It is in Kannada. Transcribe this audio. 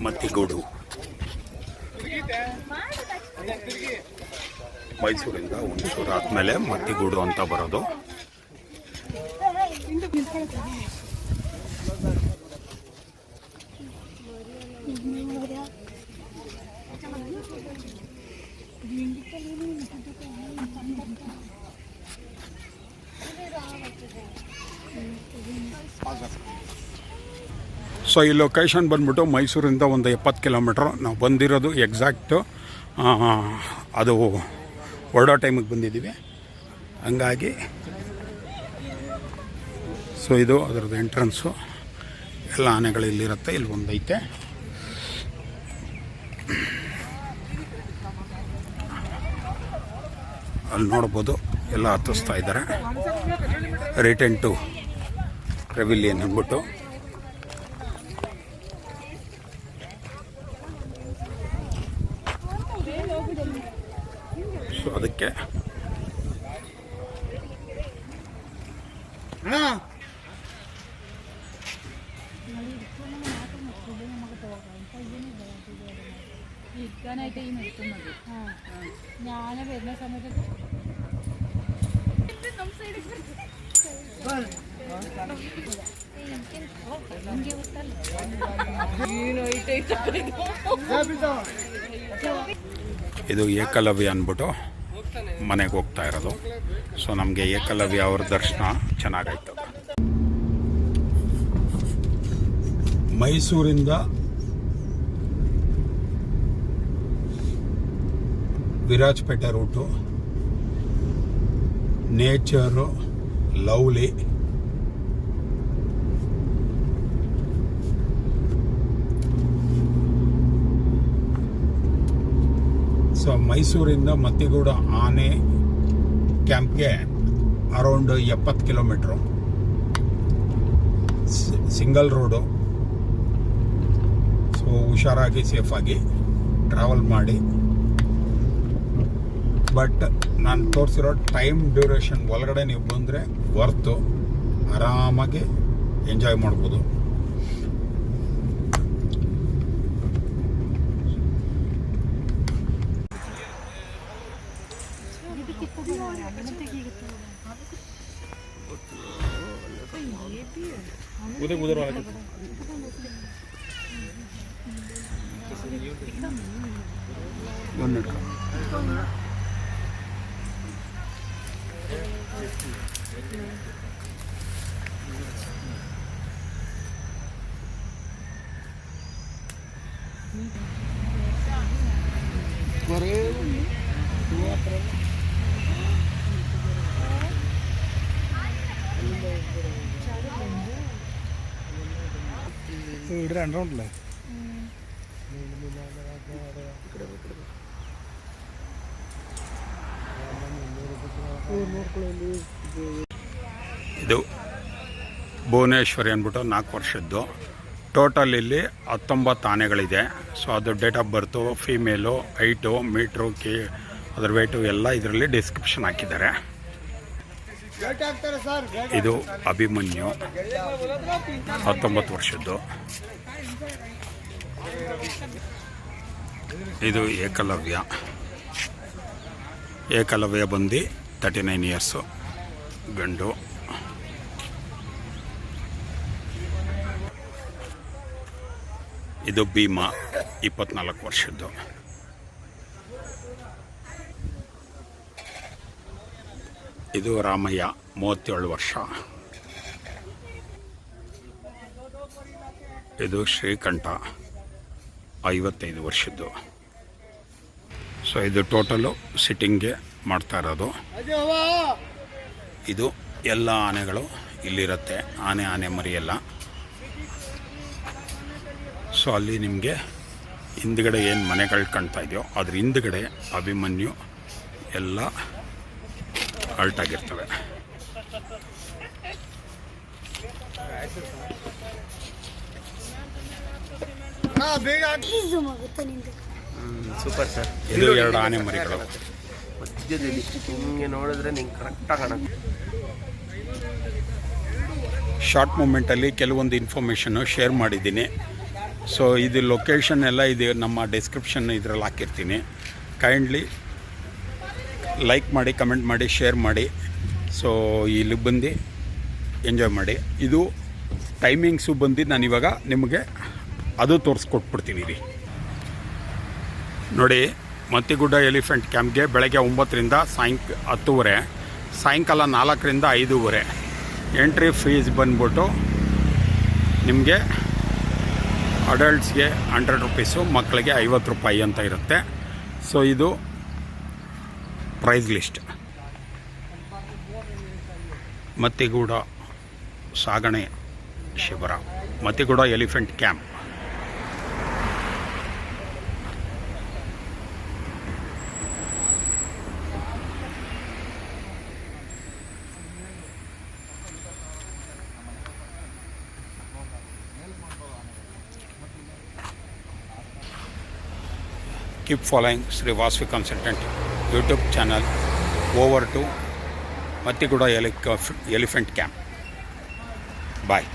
ಮತ್ತಿಗೂಡು. ಮೈಸೂರಿಂದ ಹುಣಸೂರು ಆದಮೇಲೆ ಮತ್ತಿಗೂಡು ಅಂತ ಬರೋದು. ಸೊ ಈ ಲೊಕೇಶನ್ ಬಂದ್ಬಿಟ್ಟು ಮೈಸೂರಿಂದ ಒಂದು 70 ಕಿಲೋಮೀಟ್ರು. ನಾವು ಬಂದಿರೋದು ಎಕ್ಸಾಕ್ಟು ಅದು ಹೊರಡೋ ಟೈಮಿಗೆ ಬಂದಿದ್ದೀವಿ. ಹಂಗಾಗಿ ಸೊ ಇದು ಅದರದ್ದು ಎಂಟ್ರೆನ್ಸು. ಎಲ್ಲ ಆನೆಗಳು ಇಲ್ಲಿರುತ್ತೆ. ಇಲ್ಲಿ ಒಂದೈತೆ. ಅಲ್ಲಿ ನೋಡ್ಬೋದು ಎಲ್ಲ ಹತ್ತಿಸ್ತಾ ಇದ್ದಾರೆ. ರಿಟರ್ನ್ ಟು ಪೆವಿಲಿಯನ್ ಅಂದ್ಬಿಟ್ಟು. ಸೊ ಅದಕ್ಕೆ ഞാൻ വരുന്ന സമയത്ത് ಇದು ಏಕಲವ್ಯ ಅಂದ್ಬಿಟ್ಟು ಮನೆಗೆ ಹೋಗ್ತಾ ಇರೋದು. ಸೊ ನಮಗೆ ಏಕಲವ್ಯ ಅವ್ರ ದರ್ಶನ ಚೆನ್ನಾಗಾಯ್ತು. ಮೈಸೂರಿಂದ Virajpet route. Nature lovely. So ಮೈಸೂರಿಂದ ಮತ್ತಿಗೂಡು ಆನೆ ಕ್ಯಾಂಪ್ಗೆ around 70 kilometre. Single road. So ಹುಷಾರಾಗಿ ಸೇಫಾಗಿ ಟ್ರಾವೆಲ್ ಮಾಡಿ. ಬಟ್ ನಾನು ತೋರಿಸಿರೋ ಟೈಮ್ ಡ್ಯೂರೇಷನ್ ಒಳಗಡೆ ನೀವು ಬಂದರೆ ವರ್ತು ಆರಾಮಾಗಿ ಎಂಜಾಯ್ ಮಾಡ್ಬೋದು. രണ്ടുണ്ടല്ലേ? ಇದು ಭುವನೇಶ್ವರಿ ಅಂದ್ಬಿಟ್ಟು 4 ವರ್ಷದ್ದು. ಟೋಟಲ್ ಇಲ್ಲಿ 19 ಆನೆಗಳಿದೆ. ಸೊ ಅದು date of birth, female, height, metre, ಅದರ ವೇಟು ಎಲ್ಲ ಇದರಲ್ಲಿ ಡಿಸ್ಕ್ರಿಪ್ಷನ್ ಹಾಕಿದ್ದಾರೆ. ಇದು ಅಭಿಮನ್ಯು 19 ವರ್ಷದ್ದು. ಇದು ಏಕಲವ್ಯ. ಏಕಲವ್ಯ ಬಂದು 39 ಇಯರ್ಸು ಗಂಡು. ಇದು ಭೀಮಾ 24 ವರ್ಷದ್ದು. ಇದು ರಾಮಯ್ಯ 37 ವರ್ಷ. ಇದು ಶ್ರೀಕಂಠ 55 ವರ್ಷದ್ದು. ಸೊ ಇದು ಟೋಟಲು ಸಿಟ್ಟಿಂಗ್ಗೆ ಮಾಡ್ತಾ ಇರೋದು. ಇದು ಎಲ್ಲ ಆನೆಗಳು ಇಲ್ಲಿರುತ್ತೆ. ಆನೆ ಮರಿಯೆಲ್ಲ. ಸೊ ಅಲ್ಲಿ ನಿಮಗೆ ಹಿಂದ್ಗಡೆ ಏನು ಮನೆಗಳು ಕಾಣ್ತಾ ಇದೆಯೋ ಅದ್ರ ಹಿಂದ್ಗಡೆ ಅಭಿಮನ್ಯು ಎಲ್ಲ ಅಲ್ಟಾಗಿರ್ತವೆ. Super sir. ಇದು 2 ಆನೆ ಮರಿಗಳು. ಮಧ್ಯದಲ್ಲಿ ಹಿಂಗೆ ನೋಡಿದ್ರೆ ನಿಂಗೆ ಕರೆಕ್ಟಾಗಿ ಕಾಣುತ್ತೆ. ಶಾರ್ಟ್ ಮೂಮೆಂಟಲ್ಲಿ ಕೆಲವೊಂದು ಇನ್ಫಾರ್ಮೇಷನ್ನು ಶೇರ್ ಮಾಡಿದ್ದೀನಿ. ಸೊ ಇದು ಲೊಕೇಶನ್ ಎಲ್ಲ ಇದು ನಮ್ಮ ಡಿಸ್ಕ್ರಿಪ್ಷನ್ ಇದರಲ್ಲಿ ಹಾಕಿರ್ತೀನಿ. ಕೈಂಡ್ಲಿ ಲೈಕ್ ಮಾಡಿ, ಕಮೆಂಟ್ ಮಾಡಿ, ಶೇರ್ ಮಾಡಿ. ಸೊ ಇಲ್ಲಿ ಬಂದು ಎಂಜಾಯ್ ಮಾಡಿ. ಇದು ಟೈಮಿಂಗ್ಸು ಬಂದು ನಾನಿವಾಗ ನಿಮಗೆ ಅದು ತೋರಿಸ್ಕೊಟ್ಬಿಡ್ತೀನಿ ರೀ. ನೋಡಿ, ಮತ್ತಿಗುಡ್ಡ ಎಲಿಫೆಂಟ್ ಕ್ಯಾಂಪ್ಗೆ ಬೆಳಗ್ಗೆ 9ರಿಂದ 10:30, ಸಾಯಂಕಾಲ 4ರಿಂದ 5:30. ಎಂಟ್ರಿ ಫೀಸ್ ಬಂದ್ಬಿಟ್ಟು ನಿಮಗೆ ಅಡಲ್ಟ್ಸ್ಗೆ 100 ರುಪೀಸು, ಮಕ್ಕಳಿಗೆ 50 ರೂಪಾಯಿ ಅಂತ ಇರುತ್ತೆ. ಸೊ ಇದು ಪ್ರೈಸ್ ಲಿಸ್ಟ್. ಮತ್ತಿಗೂಡ ಸಾಗಣೆ ಶಿಬಿರ, Mattigodu elephant camp. Keep following Sri Vasvi Consultant YouTube channel over to Mattiguda Elephant Camp. Bye.